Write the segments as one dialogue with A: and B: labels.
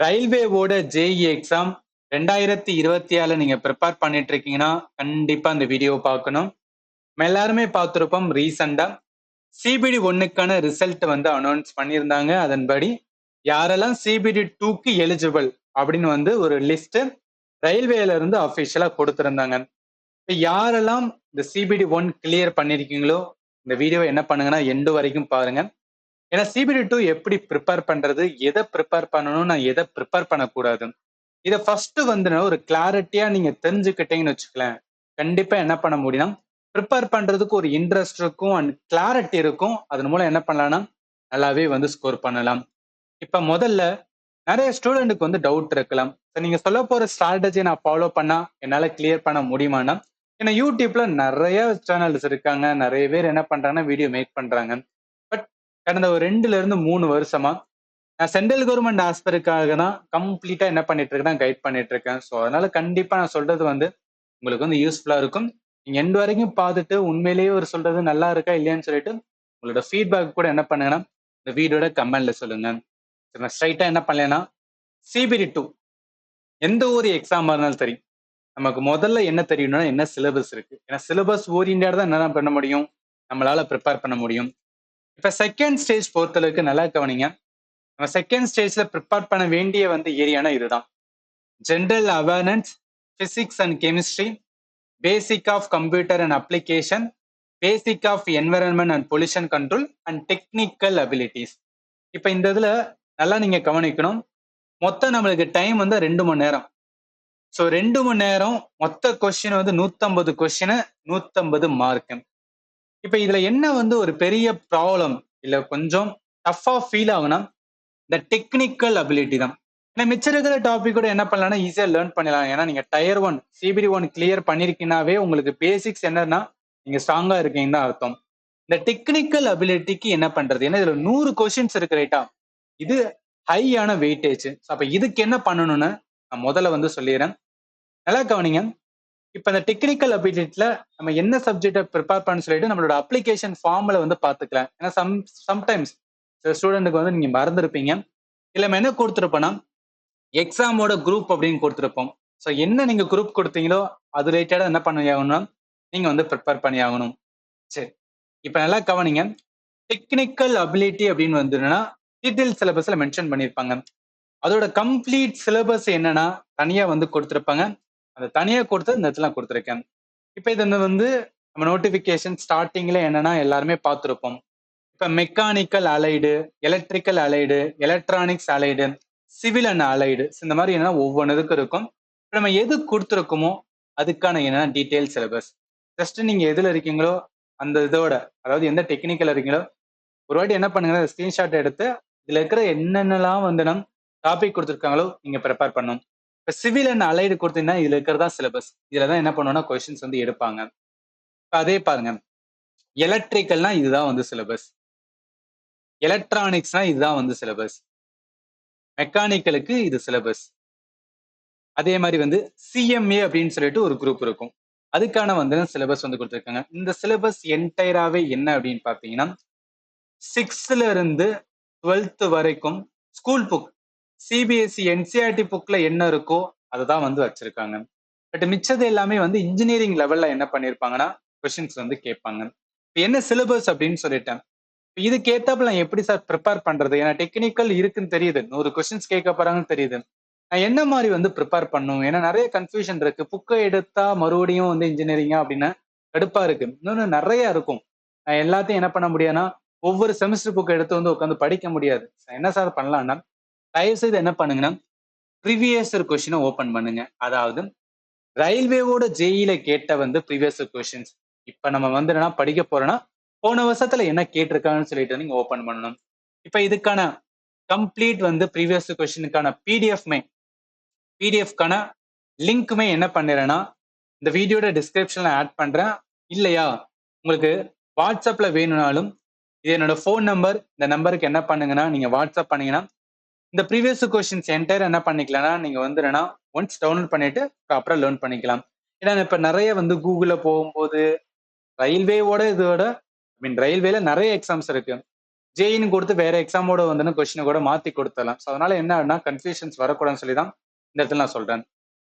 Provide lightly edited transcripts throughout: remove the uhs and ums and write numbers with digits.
A: ரயில்வேவோட JE exam 2024 நீங்க prepare பண்ணிட்டு இருக்கீங்கன்னா கண்டிப்பா இந்த வீடியோ பார்க்கணும். நம்ம எல்லாருமே பார்த்திருப்போம் ரீசெண்டா சிபிடி 1க்கான ரிசல்ட் வந்து அனௌன்ஸ் பண்ணியிருந்தாங்க. அதன்படி யாரெல்லாம் சிபிடி 2க்கு எலிஜிபிள் அப்படின்னு வந்து ஒரு லிஸ்ட் ரயில்வேல இருந்து அபிஷியலா கொடுத்திருந்தாங்க. இப்ப யாரெல்லாம் இந்த சிபிடி 1 கிளியர் பண்ணிருக்கீங்களோ இந்த வீடியோ என்ன பண்ணுங்கன்னா எண்டு வரைக்கும் பாருங்க. ஏன்னா சிபிடி 2 எப்படி ப்ரிப்பேர் பண்றது, எதை ப்ரிப்பேர் பண்ணணும், நான் எதை ப்ரிப்பேர் பண்ணக்கூடாது, இதை ஃபர்ஸ்ட் வந்து ஒரு கிளாரிட்டியா நீங்க தெரிஞ்சுக்கிட்டீங்கன்னு வச்சுக்கலாம். கண்டிப்பா என்ன பண்ண முடியும், ப்ரிப்பேர் பண்றதுக்கு ஒரு இன்ட்ரெஸ்ட் இருக்கும் அண்ட் கிளாரிட்டி இருக்கும். அதன் மூலம் என்ன பண்ணலாம்னா நல்லாவே வந்து ஸ்கோர் பண்ணலாம். இப்ப முதல்ல நிறைய ஸ்டூடெண்ட்டுக்கு வந்து டவுட் இருக்கலாம், நீங்க சொல்ல போற ஸ்ட்ராட்டஜி நான் ஃபாலோ பண்ணா என்னால கிளியர் பண்ண முடியுமானா. ஏன்னா யூடியூப்ல நிறைய சேனல்ஸ் இருக்காங்க, நிறைய பேர் என்ன பண்றாங்கன்னா வீடியோ மேக் பண்றாங்க. பட் கடந்த ஒரு 2ல இருந்து 3 வருஷமா நான் சென்ட்ரல் கவர்மெண்ட் ஆஸ்பருக்காக தான் கம்ப்ளீட்டா என்ன பண்ணிட்டு இருக்கேன், கைட் பண்ணிட்டு இருக்கேன். ஸோ அதனால கண்டிப்பா நான் சொல்றது வந்து உங்களுக்கு வந்து யூஸ்ஃபுல்லா இருக்கும். நீங்க எண்டு வரைக்கும் பார்த்துட்டு உண்மையிலேயே ஒரு சொல்றது நல்லா இருக்கா இல்லையான்னு சொல்லிட்டு உங்களோட ஃபீட்பேக் கூட என்ன பண்ணுங்கன்னா இந்த வீடியோட கமெண்ட்ல சொல்லுங்க. நான் ஸ்ட்ரைட்டா என்ன பண்ணலன்னா சிபிடி 2 எந்த ஒரு எக்ஸாமா இருந்தாலும் சரி, நமக்கு முதல்ல என்ன தெரியணும்னா என்ன சிலபஸ் இருக்கு. ஏன்னா சிலபஸ் ஓரியன்டா தான் என்ன பண்ண முடியும், நம்மளால ப்ரிப்பேர் பண்ண முடியும். இப்ப செகண்ட் ஸ்டேஜ் பொறுத்தளவுக்கு நல்லா கவனிங்க. நம்ம செகண்ட் ஸ்டேஜ்ல ப்ரிப்பேர் பண்ண வேண்டிய வந்து ஏரியானா இதுதான். General awareness, physics and chemistry, basic of computer and application, basic of environment and pollution control and technical abilities. இப்ப இந்த இதுல நல்லா நீங்க கவனிக்கணும். மொத்தம் நம்மளுக்கு டைம் வந்து 2 மணி நேரம். ஸோ 2 மணி நேரம் மொத்த கொஸ்டின் வந்து 150 கொஸ்டின், 150 மார்க். இப்ப இதுல என்ன வந்து ஒரு பெரிய ப்ராப்ளம் இல்ல கொஞ்சம் டஃபா ஃபீல் ஆகுனா இந்த டெக்னிக்கல் அபிலிட்டி தான். ஏன்னா மிச்சம் இருக்கிற டாபிக் கூட என்ன பண்ணலாம்னா ஈஸியா லேர்ன் பண்ணலாம். ஏன்னா நீங்க டயர் 1 சிபிடி 1 கிளியர் பண்ணிருக்கீங்கனாவே உங்களுக்கு பேசிக்ஸ் என்னன்னா நீங்க ஸ்ட்ராங்கா இருக்கீங்கன்னு தான் அர்த்தம். இந்த டெக்னிக்கல் அபிலிட்டிக்கு என்ன பண்றது, ஏன்னா இதுல 100 கொஸ்டின்ஸ் இருக்கு ரைட்டா, இது ஹையான வெயிட்டேஜ். அப்ப இதுக்கு என்ன பண்ணணும்னு நான் முதல்ல வந்து சொல்லிடுறேன், நல்லா கவனிங்க. இப்ப இந்த டெக்னிக்கல் அபிலிட்டில நம்ம என்ன சப்ஜெக்டை ப்ரிப்பேர் பண்ண சொல்லிட்டு நம்மளோட அப்ளிகேஷன் ஃபார்ம்ல வந்து பாத்துக்கலாம். ஏன்னா சம்டைம்ஸ் சில ஸ்டூடெண்ட்டுக்கு வந்து நீங்க மறந்துருப்பீங்க. இல்ல நம்ம என்ன கொடுத்துருப்போம்னா எக்ஸாமோட குரூப் அப்படின்னு கொடுத்துருப்போம். ஸோ என்ன நீங்க குரூப் கொடுத்தீங்களோ அது ரிலேட்டடா என்ன பண்ணி ஆகணும்னா நீங்க வந்து ப்ரிப்பேர் பண்ணி ஆகணும். சரி, இப்ப நல்லா கவனிங்க. டெக்னிக்கல் அபிலிட்டி அப்படின்னு வந்துன்னா டீடைல் சிலபஸ்ல மென்ஷன் பண்ணியிருப்பாங்க. அதோட கம்ப்ளீட் சிலபஸ் என்னன்னா தனியா வந்து கொடுத்துருப்பாங்க. அந்த தனியா கொடுத்து இந்த இடத்துல கொடுத்துருக்கேன். இப்ப இது வந்து நம்ம நோட்டிபிகேஷன் ஸ்டார்டிங்ல என்னன்னா எல்லாருமே பார்த்துருப்போம். இப்ப mechanical allied, electrical allied, electronics allied, civil and allied, இந்த மாதிரி என்னன்னா ஒவ்வொன்றுக்கும் இருக்கும். நம்ம எது கொடுத்துருக்கோமோ அதுக்கான என்னன்னா டீடைல் சிலபஸ். ஜஸ்ட் நீங்க எதுல இருக்கீங்களோ அந்த இதோட, அதாவது எந்த டெக்னிக்கல் இருக்கீங்களோ ஒரு வாட்டி என்ன பண்ணுங்க, ஸ்கிரீன்ஷாட் எடுத்து இதுல இருக்கிற என்னென்னலாம் வந்து நம்ம டாபிக் கொடுத்துருக்காங்களோ நீங்க ப்ரிப்பேர் பண்ணணும். இப்ப சிவில் அண்ட் அலைடு கொடுத்தீங்கன்னா இதுல இருக்கிறதா சிலபஸ். இதுலதான் என்ன பண்ணுவோம்னா கொஸ்டின்ஸ் வந்து எடுப்பாங்க. இப்ப அதே பாருங்க, எலக்ட்ரிக்கல்னா இதுதான் வந்து சிலபஸ், எலக்ட்ரானிக்ஸ்னா இதுதான் வந்து சிலபஸ், மெக்கானிக்கலுக்கு இது சிலபஸ். அதே மாதிரி வந்து சிஎம்ஏ அப்படின்னு சொல்லிட்டு ஒரு குரூப் இருக்கும், அதுக்கான வந்து சிலபஸ் வந்து கொடுத்துருக்காங்க. இந்த சிலபஸ் என்டையராவே என்ன அப்படின்னு பாத்தீங்கன்னா 6th இருந்து 12th வரைக்கும் ஸ்கூல் புக், சிபிஎஸ்சி என்சிஆர்டி புக்ல என்ன இருக்கோ அதை வந்து வச்சிருக்காங்க. பட் மிச்சது எல்லாமே வந்து இன்ஜினியரிங் லெவல்ல என்ன பண்ணிருப்பாங்கன்னா கொஸ்டின்ஸ் வந்து கேட்பாங்க. என்ன சிலபஸ் அப்படின்னு சொல்லிட்டேன். இதுக்கு ஏத்தாப்புல நான் எப்படி சார் ப்ரிப்பேர் பண்றது, ஏன்னா டெக்னிக்கல் இருக்குன்னு தெரியுது, 100 கொஸ்டின்ஸ் கேட்க போறாங்கன்னு தெரியுது, நான் என்ன மாதிரி வந்து ப்ரிப்பேர் பண்ணும், ஏன்னா நிறைய கன்ஃபியூஷன் இருக்கு. புக்கை எடுத்தா மறுபடியும் வந்து இன்ஜினியரிங்கா அப்படின்னு கடுப்பா இருக்கு. இன்னொன்னு நிறைய இருக்கும். நான் எல்லாத்தையும் என்ன பண்ண முடியாதுன்னா ஒவ்வொரு செமஸ்டர் புக் எடுத்து வந்து உட்காந்து படிக்க முடியாது. என்ன சார் பண்ணலாம்னா தயவு செய்து என்ன பண்ணுங்கன்னா ப்ரீவியஸ் கொஸ்டினை ஓபன் பண்ணுங்க. அதாவது ரயில்வேவோட ஜேஇல கேட்ட வந்து ப்ரீவியஸ் கொஸ்டின்ஸ் இப்ப நம்ம வந்து என்ன படிக்க போறோம்னா போன வருஷத்துல என்ன கேட்டிருக்காங்கன்னு சொல்லிட்டு நீங்க ஓபன் பண்ணணும். இப்ப இதுக்கான கம்ப்ளீட் வந்து ப்ரீவியஸ் கொஸ்டினுக்கான பிடிஎஃப்கான லிங்க்குமே என்ன பண்ணிடுறேன்னா இந்த வீடியோட டிஸ்கிரிப்ஷன்ல ஆட் பண்றேன். இல்லையா உங்களுக்கு வாட்ஸ்அப்ல வேணும்னாலும் இது என்னோட ஃபோன் நம்பர், இந்த நம்பருக்கு என்ன பண்ணுங்கன்னா நீங்க வாட்ஸ்அப் பண்ணீங்கன்னா இந்த ப்ரீவியஸ் கொஸ்டின்ஸ் என்டையர் என்ன பண்ணிக்கலாம்னா நீங்க வந்து ஒன்ஸ் டவுன்லோட் பண்ணிட்டு ப்ராப்பரா லேர்ன் பண்ணிக்கலாம். ஏன்னா இப்ப நிறைய வந்து கூகுள்ல போகும்போது ரயில்வேவோட இதோட ரயில்வேல நிறைய எக்ஸாம்ஸ் இருக்கு. ஜேஇன்னு கொடுத்து வேற எக்ஸாமோட வந்து கொஸ்டினை கூட மாத்தி கொடுத்துடலாம். ஸோ அதனால என்ன ஆகுனா கன்ஃபியூஷன்ஸ் வரக்கூடாதுன்னு சொல்லி தான் இந்த இடத்துல நான் சொல்றேன்.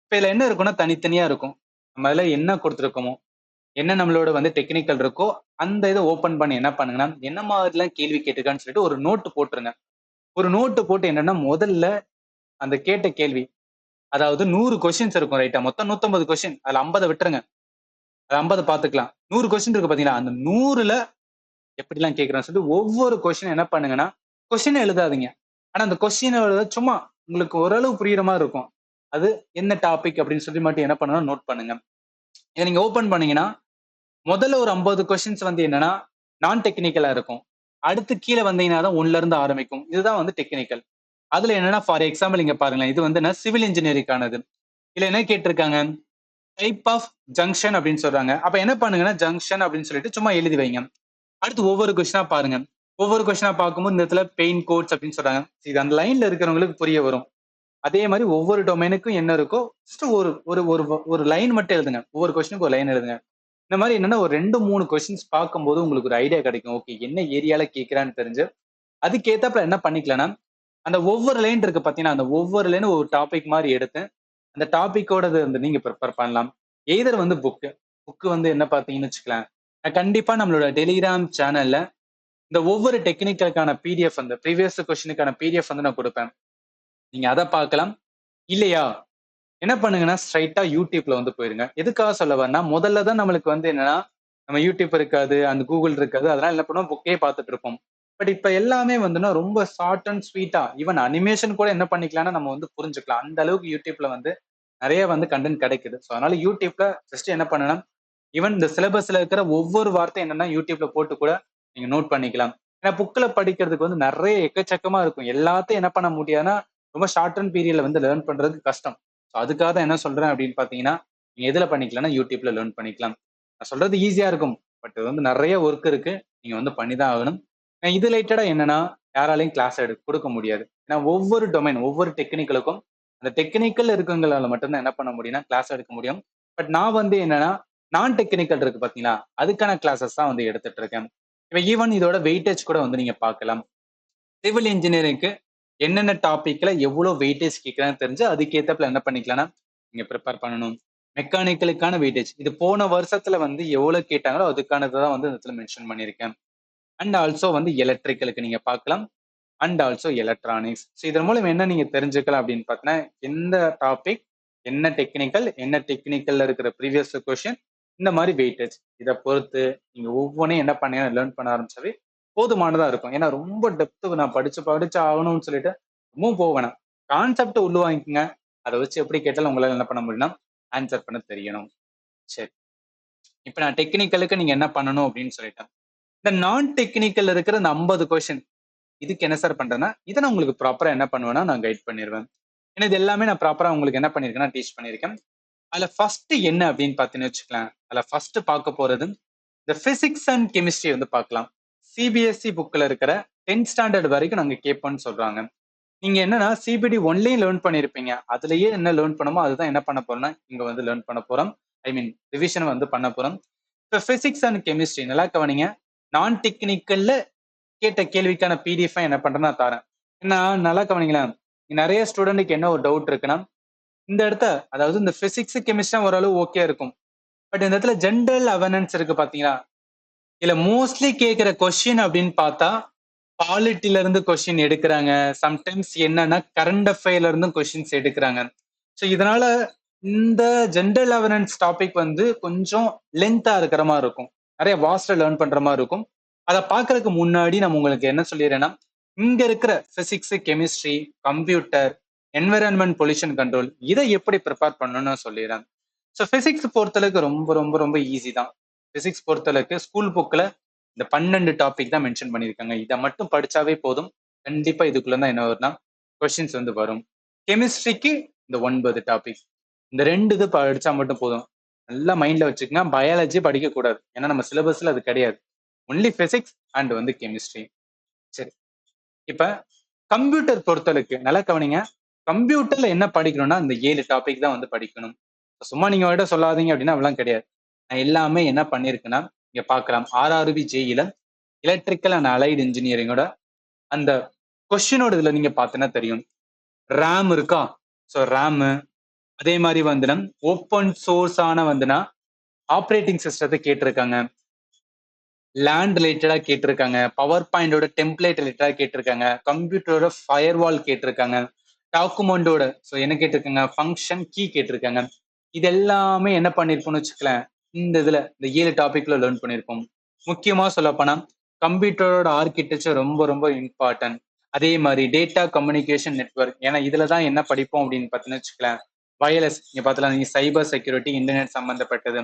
A: இப்போ இதுல என்ன இருக்கும்னா தனித்தனியா இருக்கும். நம்ம அதுல என்ன கொடுத்துருக்கோமோ, என்ன நம்மளோட வந்து டெக்னிக்கல் இருக்கோ அந்த இதை ஓபன் பண்ணி என்ன பண்ணுங்கன்னா என்ன மாதிரிலாம் கேள்வி கேட்டுக்கான்னு சொல்லிட்டு ஒரு நோட்டு போட்டுருங்க. ஒரு நோட்டு போட்டு என்னன்னா முதல்ல அந்த கேட்ட கேள்வி, அதாவது 100 கொஸ்டின்ஸ் இருக்கும் ரைட்டா, மொத்தம் 150 கொஸ்டின், அதுல 50 விட்டுருங்க, அது 50 பாத்துக்கலாம். 100 கொஸ்டின் இருக்கு பாத்தீங்களா, அந்த 100ல எப்படிலாம் கேட்கறான்னு சொல்லிட்டு ஒவ்வொரு கொஸ்டின் என்ன பண்ணுங்கன்னா கொஸ்டின் எழுதாதீங்க. ஆனா அந்த கொஸ்டின் சும்மா உங்களுக்கு ஓரளவு புரியுற மாதிரி இருக்கும். அது என்ன டாபிக் அப்படின்னு சொல்லி மட்டும் என்ன பண்ணணும் நோட் பண்ணுங்க. இதை நீங்க ஓபன் பண்ணீங்கன்னா முதல்ல ஒரு 50 கொஸ்டின்ஸ் வந்து என்னன்னா நான் டெக்னிக்கலா இருக்கும். அடுத்து கீழே வந்தீங்கன்னா தான் 1ல இருந்து ஆரம்பிக்கும். இதுதான் வந்து டெக்னிக்கல். அதுல என்னன்னா ஃபார் எக்ஸாம்பிள் இங்க பாருங்களேன், இது வந்து என்ன சிவில் இன்ஜினியரிங்கானது. இதுல என்ன கேட்டிருக்காங்க, டைப் ஆஃப் ஜங்ஷன் அப்படின்னு சொல்றாங்க. அப்ப என்ன பண்ணுங்கன்னா ஜங்ஷன் அப்படின்னு சொல்லிட்டு சும்மா எழுதி வைங்க. அடுத்து ஒவ்வொரு கொஸ்டினா பாருங்க. ஒவ்வொரு கொஸ்டினா பார்க்கும்போது இந்த இடத்துல பெயின் கோட்ஸ் அப்படின்னு சொல்றாங்க. இது அந்த லைன்ல இருக்கிறவங்களுக்கு புரிய வரும். அதே மாதிரி ஒவ்வொரு டொமைனுக்கும் என்ன இருக்கோ ஜஸ்ட் ஒரு ஒரு ஒரு ஒரு லைன் மட்டும் எழுதுங்க. ஒவ்வொரு கொஸ்டினுக்கு ஒரு லைன் எழுதுங்க. இந்த மாதிரி என்னன்னா ஒரு 2-3 கொஸ்டின்ஸ் பார்க்கும்போது உங்களுக்கு ஒரு ஐடியா கிடைக்கும். ஓகே என்ன ஏரியால கேட்கிறான்னு தெரிஞ்சு அதுக்கேத்தாப்புல என்ன பண்ணிக்கலாம்னா அந்த ஒவ்வொரு லைன் இருக்கு பாத்தீங்கன்னா அந்த ஒவ்வொரு லைனும் ஒரு டாபிக் மாதிரி எடுத்து அந்த டாபிக்கோட வந்து நீங்க ப்ரிப்பேர் பண்ணலாம். எய்தர் வந்து புக்கு வந்து என்ன பாத்தீங்கன்னு வச்சுக்கலாம், நான் கண்டிப்பா நம்மளோட டெலிகிராம் சேனல்ல இந்த ஒவ்வொரு டெக்னிக்கலுக்கான பிடிஎஃப் அந்த ப்ரீவியஸ் கொஸ்டினுக்கான பிடிஎஃப் வந்து நான் கொடுப்பேன். நீங்க அதை பார்க்கலாம். இல்லையா என்ன பண்ணுங்கன்னா ஸ்ட்ரைட்டா யூடியூப்ல வந்து போயிருங்க. எதுக்காக சொல்ல வரேன்னா முதல்ல தான் நம்மளுக்கு வந்து என்னன்னா நம்ம யூடியூப் இருக்காது, அந்த கூகுள் இருக்காது, அதனால என்ன பண்ணுவோம் புக்கே பார்த்துட்டு இருப்போம். பட் இப்ப எல்லாமே வந்துன்னா ரொம்ப ஷார்ட் அண்ட் ஸ்வீட்டா ஈவன் அனிமேஷன் கூட என்ன பண்ணிக்கலாம்னா நம்ம வந்து புரிஞ்சுக்கலாம். அந்த அளவுக்கு யூடியூப்ல வந்து நிறைய வந்து கண்டென்ட் கிடைக்குது. ஸோ அதனால யூடியூப்ல ஜஸ்ட் என்ன பண்ணணும், ஈவன் இந்த சிலபஸ்ல இருக்கிற ஒவ்வொரு வார்த்தை என்னன்னா யூடியூப்ல போட்டு கூட நீங்க நோட் பண்ணிக்கலாம். ஏன்னா புக்ல படிக்கிறதுக்கு வந்து நிறைய எக்கச்சக்கமா இருக்கும். எல்லாத்தையும் என்ன பண்ண முடியாதுன்னா ரொம்ப ஷார்ட் அண்ட் பீரியட்ல வந்து லேர்ன் பண்றதுக்கு கஷ்டம். ஸோ அதுக்காக தான் என்ன சொல்றேன் அப்படின்னு பாத்தீங்கன்னா நீங்க எதுல பண்ணிக்கலாம்னா யூடியூப்ல லேர்ன் பண்ணிக்கலாம். நான் சொல்றது ஈஸியா இருக்கும், பட் இது வந்து நிறைய ஒர்க் இருக்கு, நீங்க வந்து பண்ணிதான் ஆகணும். இது ரிலேட்டடா என்னன்னா யாராலையும் கிளாஸ் கொடுக்க முடியாது. ஏன்னா ஒவ்வொரு டொமைன் ஒவ்வொரு டெக்னிக்கலுக்கும் அந்த டெக்னிக்கல் இருக்கவங்களால மட்டும்தான் என்ன பண்ண முடியும்னா கிளாஸ் எடுக்க முடியும். பட் நான் வந்து என்னன்னா நான் டெக்னிக்கல் இருக்கு பாத்தீங்களா, அதுக்கான கிளாஸஸ் தான் வந்து எடுத்துட்டு இருக்கேன். இப்ப ஈவன் இதோட வெயிட்டேஜ் கூட வந்து நீங்க பார்க்கலாம். சிவில் இன்ஜினியரிங்க்கு என்னென்ன டாபிக்ல எவ்வளவு வெயிட்டேஜ் கேட்கறான்னு தெரிஞ்சு அதுக்கேற்றப்பல என்ன பண்ணிக்கலாம்னா நீங்க ப்ரிப்பேர் பண்ணணும். மெக்கானிக்கலுக்கான வெயிட்டேஜ் இது போன வருஷத்துல வந்து எவ்வளவு கேட்டாங்களோ அதுக்கானதான் வந்து இந்த இடத்துல மென்ஷன் பண்ணியிருக்கேன். அண்ட் ஆல்சோ வந்து எலக்ட்ரிக்கலுக்கு நீங்க பார்க்கலாம். And also electronics. ஸோ இதன் மூலம் என்ன நீங்க தெரிஞ்சுக்கலாம் அப்படின்னு பார்த்தீங்கன்னா எந்த டாபிக் என்ன டெக்னிக்கல், என்ன டெக்னிக்கல்ல இருக்கிற ப்ரீவியஸ் கொஸ்டின், இந்த மாதிரி வெயிட்டேஜ் இதை பொறுத்து நீங்க ஒவ்வொன்றையும் என்ன பண்ண லேர்ன் பண்ண ஆரம்பிச்சாவே போதுமானதா இருக்கும். ஏன்னா ரொம்ப டெப்த்துக்கு நான் படிச்சு ஆகணும்னு சொல்லிட்டு ரொம்பவும் போக வேணாம். கான்செப்ட் உள்வாங்கிக்கங்க. அதை வச்சு எப்படி கேட்டாலும் உங்களால என்ன பண்ண முடியும்னா ஆன்சர் பண்ண தெரியணும். சரி, இப்ப நான் டெக்னிக்கலுக்கு நீங்க என்ன பண்ணணும் அப்படின்னு சொல்லிட்டேன். இந்த நான் டெக்னிக்கல் இருக்கிற இந்த 50 கொஸ்டின் இதுக்கு என்ன சார் பண்றேன்னா இதை நான் உங்களுக்கு ப்ராப்பரா என்ன பண்ணுவேன்னா நான் கைட் பண்ணிடுவேன். ஏன்னா இது எல்லாமே நான் ப்ராப்பரா உங்களுக்கு என்ன பண்ணிருக்கேன்னா டீச் பண்ணிருக்கேன். அதுல ஃபர்ஸ்ட் என்ன அப்படின்னு பாத்தீங்கன்னு வச்சுக்கலாம், அதுல ஃபர்ஸ்ட் பார்க்க போறது இந்த பிசிக்ஸ் அண்ட் கெமிஸ்ட்ரி வந்து பார்க்கலாம். சிபிஎஸ்இ புக்ல இருக்கிற 10th ஸ்டாண்டர்ட் வரைக்கும் நாங்க கேட்போம்னு சொல்றாங்க. நீங்க என்னன்னா சிபிடி ஒன்லயும் லேர்ன் பண்ணிருப்பீங்க, அதுலயே என்ன லேர்ன் பண்ணமோ அதுதான் என்ன பண்ண போறோம்னா இங்க வந்து லேர்ன் பண்ண போறோம். ஐ மீன் ரிவிஷன் வந்து பண்ண போறோம். இப்போ பிசிக்ஸ் அண்ட் கெமிஸ்ட்ரி நல்லா கவனிங்க. நான் டெக்னிக்கல்ல கேட்ட கேள்விக்கான பிடிஎஃப் என்ன பண்றேன்னா தரேன். ஏன்னா நல்லா கவனிங்களேன், நிறைய ஸ்டூடெண்ட்டுக்கு என்ன ஒரு டவுட் இருக்குன்னா இந்த இடத்த அதாவது இந்த பிசிக்ஸ் கெமிஸ்ட்ரி ஓரளவு ஓகே இருக்கும். பட் இந்த இடத்துல ஜென்ரல் அவேர்னன்ஸ் இருக்கு பாத்தீங்களா, இதுல மோஸ்ட்லி கேட்கிற கொஸ்டின் அப்படின்னு பார்த்தா பாலிட்டில இருந்து கொஸ்டின் எடுக்கிறாங்க. சம்டைம்ஸ் என்னன்னா கரண்ட் அஃபேர்ல இருந்தும் கொஸ்டின்ஸ் எடுக்கிறாங்க. ஸோ இதனால இந்த ஜென்ரல் அவேர்னன்ஸ் டாபிக் வந்து கொஞ்சம் லென்த்தா இருக்கிற மாதிரி இருக்கும், நிறைய வாஸ்டா லேர்ன் பண்ற மாதிரி இருக்கும். அதை பார்க்கறதுக்கு முன்னாடி நம்ம உங்களுக்கு என்ன சொல்லிடுறேன்னா இங்க இருக்கிற physics, chemistry, computer, environment, pollution control இதை எப்படி ப்ரிப்பேர் பண்ணணும்னு சொல்லிடுறேன். ஸோ பிசிக்ஸ் பொறுத்தளவுக்கு ரொம்ப ரொம்ப ரொம்ப ஈஸி தான். பிசிக்ஸ் பொறுத்தளவுக்கு ஸ்கூல் புக்ல இந்த 12 டாபிக் தான் மென்ஷன் பண்ணியிருக்காங்க. இதை மட்டும் படிச்சாவே போதும். கண்டிப்பா இதுக்குள்ள தான் என்ன வரும்னா கொஸ்டின்ஸ் வந்து வரும். கெமிஸ்ட்ரிக்கு இந்த 9 டாபிக், இந்த 2 இது படிச்சா மட்டும் போதும். நல்லா மைண்ட்ல வச்சுக்கோங்க. பயாலஜி படிக்க கூடாது, ஏன்னா நம்ம சிலபஸ்ல அது கிடையாது. ஒன்லி பிசிக்ஸ் அண்ட் வந்து கெமிஸ்ட்ரி. சரி, இப்ப கம்ப்யூட்டர் பொறுத்தளவுக்கு நல்லா கவனிங்க. கம்ப்யூட்டர்ல என்ன படிக்கணும்னா இந்த 7 டாபிக் தான் வந்து படிக்கணும். சும்மா நீங்க விட சொல்லாதீங்க அப்படின்னா அப்படிலாம் கிடையாது. நான் எல்லாமே என்ன பண்ணிருக்கேன்னா இங்க பார்க்கலாம். RRB JEE ல எலக்ட்ரிக்கல் அண்ட் அலைடு இன்ஜினியரிங்கோட அந்த கொஸ்டினோட இதுல நீங்க பார்த்தீங்கன்னா தெரியும். ரேம் இருக்கா? ஸோ ரேமு, அதே மாதிரி வந்துனா ஓப்பன் சோர்ஸ் ஆன வந்துனா ஆப்ரேட்டிங் சிஸ்டத்தை கேட்டிருக்காங்க. லேண்ட் ரிலேட்டடா கேட்டிருக்காங்க. பவர் பாயிண்டோட டெம்ப்ளேட் ரிலேட்டடா கேட்டிருக்காங்க. கம்ப்யூட்டரோட ஃபயர்வால் கேட்டிருக்காங்க. டாக்குமெண்டோட ஸோ என்ன கேட்டிருக்காங்க, ஃபங்க்ஷன் கீ கேட்டிருக்காங்க. இது எல்லாமே என்ன பண்ணிருப்போம்னு வச்சுக்கலாம், இந்த இதுல இந்த 7 டாபிக்ல லேர்ன் பண்ணிருப்போம். முக்கியமா சொல்லப்போனா கம்ப்யூட்டரோட ஆர்கிடெக்சர் ரொம்ப ரொம்ப இம்பார்ட்டன்ட். அதே மாதிரி டேட்டா கம்யூனிகேஷன் நெட்வொர்க், ஏன்னா இதுல தான் என்ன படிப்போம் அப்படின்னு பார்த்தீங்கன்னு வச்சுக்கலாம். வயர்லெஸ் நீங்க பார்த்தலாம், நீங்க சைபர் செக்யூரிட்டி, இன்டர்நெட் சம்பந்தப்பட்டது.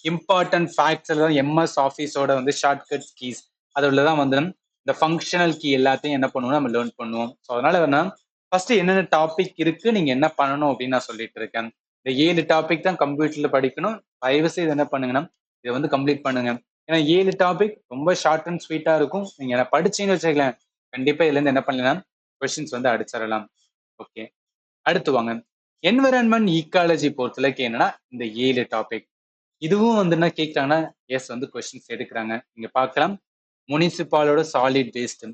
A: இம்பார்ட்டன்ட் ஃபேக்ட்ஸ் எல்லாம் எம்எஸ் ஆஃபீஸோட வந்து ஷார்ட்கட் கீஸ் அதுல தான் வந்து இந்த ஃபங்க்ஷனல் கீ எல்லாத்தையும் என்ன பண்ணுவோம் நம்ம லேர்ன் பண்ணுவோம். ஸோ அதனால வேணா ஃபர்ஸ்ட் என்னென்ன டாபிக் இருக்கு, நீங்க என்ன பண்ணணும் அப்படின்னு நான் சொல்லிட்டு இருக்கேன். இந்த 7 டாபிக் தான் கம்ப்யூட்டர்ல படிக்கணும். தயவு செய்து என்ன பண்ணுங்கன்னா இதை வந்து கம்ப்ளீட் பண்ணுங்க. ஏன்னா 7 டாபிக் ரொம்ப ஷார்ட் அண்ட் ஸ்வீட்டா இருக்கும். நீங்க என்ன படிச்சீங்கன்னு வச்சுக்கலாம், கண்டிப்பா இதுல இருந்து என்ன பண்ணலாம், கொஸ்டின்ஸ் வந்து அடிச்சிடலாம். ஓகே, அடுத்து வாங்க. என்விரான்மெண்ட் ஈக்காலஜி பொறுத்தளவுக்கு என்னன்னா இந்த 7 டாபிக். இதுவும் வந்து என்ன கேட்கறாங்கன்னா எஸ் வந்து கொஸ்டின்ஸ் எடுக்கிறாங்க. நீங்க பார்க்கலாம், முனிசிபாலோட solid waste,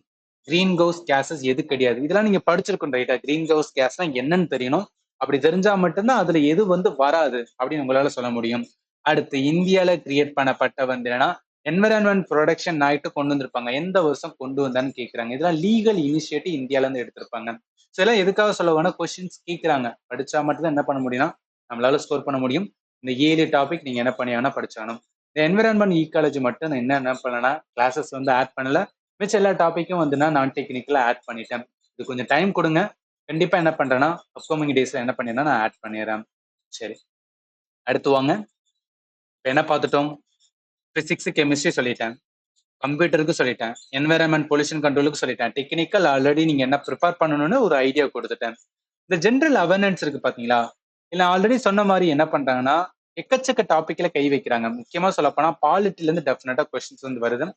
A: greenhouse gases எது கிடையாது, இதெல்லாம் நீங்க படிச்சிருக்கணும் ரைட்டா. கிரீன் ஹவுஸ் கேஸ்னா என்னன்னு தெரியணும். அப்படி தெரிஞ்சா மட்டும்தான் அதுல எது வந்து வராது அப்படின்னு உங்களால சொல்ல முடியும். அடுத்து இந்தியால கிரியேட் பண்ணப்பட்ட வந்து என்னன்னா என்விரான்மெண்ட் ப்ரொடக்ஷன் ஆக்ட் கொண்டு வந்திருப்பாங்க. எந்த வருஷம் கொண்டு வந்தான்னு கேட்கறாங்க. இதெல்லாம் லீகல் இனிஷியேட்டிவ் இந்தியால இருந்து எடுத்திருப்பாங்க. சில எதுக்காக சொல்ல வேணா கொஸ்டின்ஸ் கேட்கறாங்க. படிச்சா மட்டும் தான் என்ன பண்ண முடியும்னா நம்மளால ஸ்கோர் பண்ண முடியும். இந்த 7 டாபிக் நீங்க என்ன பண்ணியானா படிச்சாகணும். இந்த என்விரான்மெண்ட் ஈக்காலஜி மட்டும் நான் என்ன பண்ணனா கிளாஸஸ் வந்து ஆட் பண்ணல. மிச்ச எல்லா டாபிக்கும் வந்து நான் டெக்னிக்கலா ஆட் பண்ணிட்டேன். இது கொஞ்சம் டைம் கொடுங்க. கண்டிப்பா என்ன பண்றேன்னா அப்கமிங் டேஸ்ல என்ன பண்ணிடுறேன் நான் ஆட் பண்ணிடுறேன். சரி, அடுத்து வாங்க. இப்ப என்ன பார்த்துட்டோம், பிசிக்ஸ் கெமிஸ்ட்ரி சொல்லிட்டேன், கம்ப்யூட்டருக்கு சொல்லிட்டேன், என்விரான்மெண்ட் பொல்யூஷன் கண்ட்ரோலுக்கு சொல்லிட்டேன், டெக்னிக்கல் ஆல்ரெடி நீங்க என்ன ப்ரிப்பேர் பண்ணணும்னு ஒரு ஐடியா கொடுத்துட்டேன். இந்த ஜென்ரல் அவேர்னன்ஸ் இருக்கு பாத்தீங்களா, இல்ல ஆல்ரெடி சொன்ன மாதிரி என்ன பண்றாங்கன்னா எக்கச்சக்க டாபிக்ல கை வைக்கிறாங்க. முக்கியமா சொல்லப்போனா பாலிட்டில இருந்து டெஃபினட்டா கொஸ்டின்ஸ் வந்து வருது.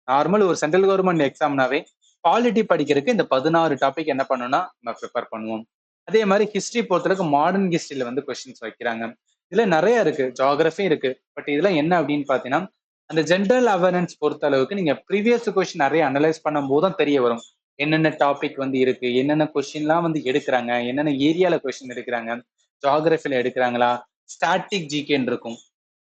A: நார்மல் ஒரு சென்ட்ரல் கவர்மெண்ட் எக்ஸாம்னாவே பாலிட்டி படிக்கிறதுக்கு இந்த 16 டாபிக் என்ன பண்ணணும்னா நம்ம ப்ரிப்பேர் பண்ணுவோம். அதே மாதிரி ஹிஸ்டரி பொறுத்தளவுக்கு மாடர்ன் ஹிஸ்டரியில வந்து கொஸ்டின்ஸ் வைக்கிறாங்க. இதுல நிறைய இருக்கு, ஜியோகிராஃபி இருக்கு. பட் இதுல என்ன அப்படின்னு பாத்தீங்கன்னா அந்த ஜென்ரல் அவேர்னன்ஸ் பொறுத்த அளவுக்கு நீங்க ப்ரீவியஸ் கொஸ்டின் நிறைய அனலைஸ் பண்ணும் போது தான் தெரிய வரும். என்னென்ன டாபிக் வந்து இருக்கு, என்னென்ன கொஸ்டின்லாம் வந்து எடுக்கிறாங்க, என்னென்ன ஏரியால கொஸ்டின் எடுக்கிறாங்க, ஜியோகிராஃபில எடுக்கிறாங்களா, ஸ்டாட்டிக் ஜிகேன்னு இருக்கும்.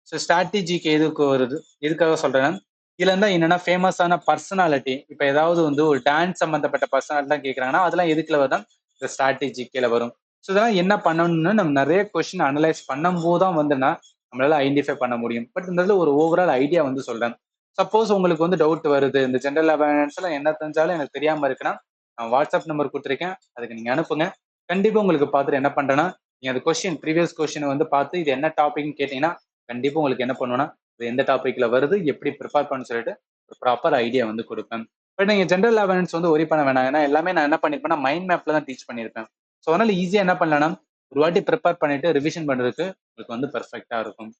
A: ஸோ ஸ்டாட்டிக் ஜிகே எதுக்கு வருது, எதுக்காக சொல்றேன்னா இதுல இருந்தா என்னன்னா ஃபேமஸான பர்சனாலிட்டி, இப்ப ஏதாவது வந்து ஒரு டான்ஸ் சம்பந்தப்பட்ட பர்சனாலிட்டி தான் கேட்கறாங்கன்னா அதெல்லாம் எதுக்குல வருதான், இந்த ஸ்டாட்டிக் ஜிகேல வரும். ஸோ இதெல்லாம் என்ன பண்ணணும்னு நம்ம நிறைய கொஸ்டின் அனலைஸ் பண்ணும் போது தான் வந்துன்னா நம்மளால ஐடென்டிஃபை பண்ண முடியும். பட் இந்த ஒரு ஓவரால் ஐடியா வந்து சொல்றேன். சப்போஸ் உங்களுக்கு வந்து டவுட் வருது, இந்த ஜென்ரல் அவேர்னன்ஸ்ல என்ன தெரிஞ்சாலும் எனக்கு தெரியாம இருக்குன்னா நான் வாட்ஸ்அப் நம்பர் கொடுத்துருக்கேன், அதுக்கு நீங்க அனுப்புங்க. கண்டிப்பா உங்களுக்கு பார்த்துட்டு என்ன பண்றேன்னா நீங்க அந்த கொஸ்டின் ப்ரீவியஸ் கொஸ்டினை வந்து பார்த்து இது என்ன டாபிக்னு கேட்டீங்கன்னா கண்டிப்பா உங்களுக்கு என்ன பண்ணுவேன்னா இது எந்த டாபிக்ல வருது, எப்படி ப்ரிப்பேர் பண்ண சொல்லிட்டு ஒரு ப்ராப்பர் ஐடியா வந்து கொடுப்பேன். பட் நீங்க ஜென்ரல் அவேர்னன்ஸ் வந்து ஒரி பண்ண வேணாம். ஏன்னா எல்லாமே நான் என்ன பண்ணிருப்பேன்னா மைண்ட் மேப்ல தான் டீச் பண்ணியிருப்பேன். ஸோ அதனால ஈஸியா என்ன பண்ணலாம்னா ஒரு வாட்டி ப்ரிப்பேர் பண்ணிட்டு ரிவிஷன் பண்றதுக்கு உங்களுக்கு வந்து பெர்ஃபெக்டா இருக்கும்.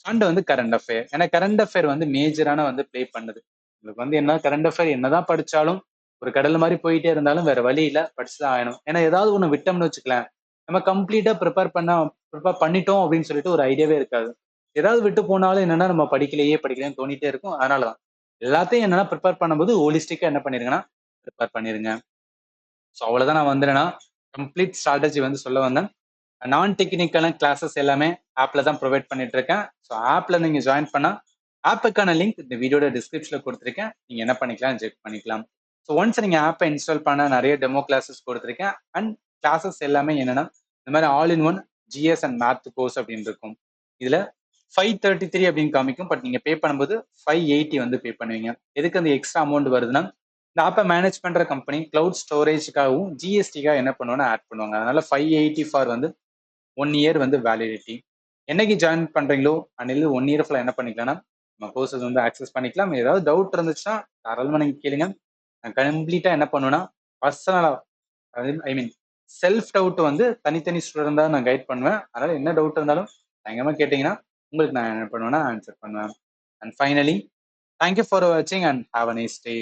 A: அண்ட் வந்து கரண்ட் அஃபேர், ஏன்னா கரண்ட் அஃபேர் வந்து மேஜரான வந்து ப்ளே பண்ணுது. உங்களுக்கு வந்து என்ன கரண்ட் அஃபேர் என்னதான் படிச்சாலும் ஒரு கடல் மாதிரி போயிட்டே இருந்தாலும் வேற வழி இல்ல, படிச்சுதான் ஆகணும். ஏன்னா ஏதாவது ஒண்ணு விட்டோம்னு வச்சுக்கலாம், நம்ம கம்ப்ளீட்டா ப்ரிப்பேர் பண்ணிட்டோம் அப்படின்னு சொல்லிட்டு ஒரு ஐடியாவே இருக்காது. ஏதாவது விட்டு போனாலும் என்னன்னா நம்ம படிக்கலையேன்னு தோணிட்டே இருக்கும். அதனாலதான் எல்லாத்தையும் என்னன்னா ப்ரிப்பேர் பண்ணும்போது ஹோலிஸ்டிக்கா என்ன பண்ணிருங்கன்னா ப்ரிப்பேர் பண்ணிருங்க. ஸோ அவ்வளவுதான். நான் வந்து என்னன்னா கம்ப்ளீட் ஸ்ட்ராட்டஜி வந்து சொல்ல வந்தேன். நான் டெக்னிக்கலான கிளாஸஸ் எல்லாமே ஆப்ல தான் ப்ரொவைட் பண்ணிட்டு இருக்கேன். ஸோ ஆப்ல நீங்க ஜாயின் பண்ணா ஆப்புக்கான லிங்க் இந்த வீடியோட டிஸ்கிரிப்ஷன்ல கொடுத்துருக்கேன். நீங்க என்ன பண்ணிக்கலாம், செக் பண்ணிக்கலாம். ஸோ ஒன்ஸ் நீங்க ஆப்பை இன்ஸ்டால் பண்ண நிறைய டெமோ கிளாஸஸ் கொடுத்துருக்கேன். அண்ட் கிளாஸஸ் எல்லாமே என்னன்னா இந்த மாதிரி all in one GS and math course அப்படின்னு இருக்கும். இதுல 533 அப்படின்னு காமிக்கும். பட் நீங்க பே பண்ணும்போது 580 வந்து பே பண்ணுவீங்க. எதுக்கு அந்த எக்ஸ்ட்ரா அமௌண்ட் வருதுன்னா இந்த ஆப்பை மேனேஜ் பண்ற கம்பெனி கிளவுட் ஸ்டோரேஜ்க்காகவும் ஜிஎஸ்டிக்காக என்ன பண்ணுவாங்கன்னா ஆட் பண்ணுவாங்க. அதனால 580 ஃபார் வந்து 1 இயர் வந்து வேலிடிட்டி. என்னைக்கு ஜாயின் பண்றீங்களோ அன்னில 1 இயர் ஃபுல்லா என்ன பண்ணிக்கலாம்னா நம்ம கோர்சஸ் வந்து ஆக்சஸ் பண்ணிக்கலாம். ஏதாவது டவுட் இருந்துச்சுன்னா தாராளமா நீங்க கேளுங்க. நான் கம்ப்ளீட்டா என்ன பண்ணுவேன்னா பர்சனலா, ஐ மீன் செல்ஃப் டவுட் வந்து தனித்தனி ஸ்டூடெண்ட் தான் நான் கைட் பண்ணுவேன். அதனால என்ன டவுட் இருந்தாலும் பயங்கரமா கேட்டீங்கன்னா உங்களுக்கு நான் என்ன பண்ணுவேன்னா ஆன்சர் பண்ணுவேன். அண்ட் ஃபைனலி தேங்க்யூ ஃபார் வாட்சிங் and have a nice day.